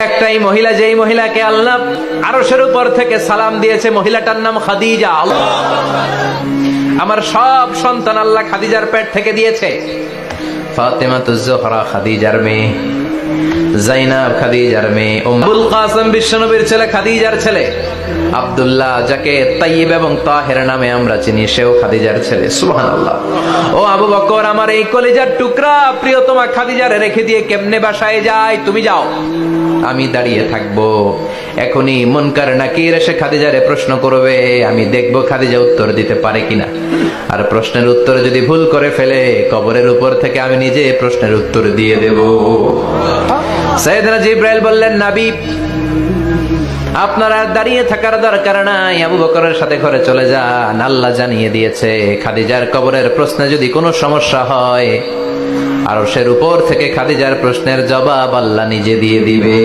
একটাই মহিলা, যেই মহিলাকে আল্লাহ আরশের উপর থেকে সালাম দিয়েছে, মহিলাটার নাম খাদিজা। আমার সব সন্তান আল্লাহ খাদিজার পেট থেকে দিয়েছে। ফাতেমাতুজ জোহরা খাদিজার মেয়ে, জাইনাব খাদিজার মেয়ে, আবুল কাসেম বিশ্বনবীর ছেলে খাদিজার ছেলে, আব্দুল্লাহ যাকে তাইয়্যিব এবং তাহের নামে আমরা চিনি, সেও খাদিজার ছেলে। সুবহানাল্লাহ। ও আবু বকর, আমার এই কলিজার টুকরা প্রিয়তমা খাদিজারে রেখে দিয়ে কেমনে বাসায় যায়? তুমি যাও, আমি দাঁড়িয়ে থাকবো। এখনই মুনকার নাকির এসে খাদিজারে প্রশ্ন করবে, আমি দেখবো খাদিজা উত্তর দিতে পারে কিনা। আর প্রশ্নের উত্তর যদি ভুল করে ফেলে, কবরের উপর থেকে আমি নিজে প্রশ্নের উত্তর দিয়ে দেব। সাইয়েদনা জিবরাইল বললেন, নবী আপনারা দাঁড়িয়ে থাকার দরকার নাই, আবু বকরের সাথে ঘরে চলে যান। আল্লাহ জানিয়ে দিয়েছে, খাদিজার কবরের প্রশ্নে যদি কোনো সমস্যা হয়, আরশের উপর থেকে খাদিজার প্রশ্নের জবাব আল্লাহ নিজে দিয়ে দিবে।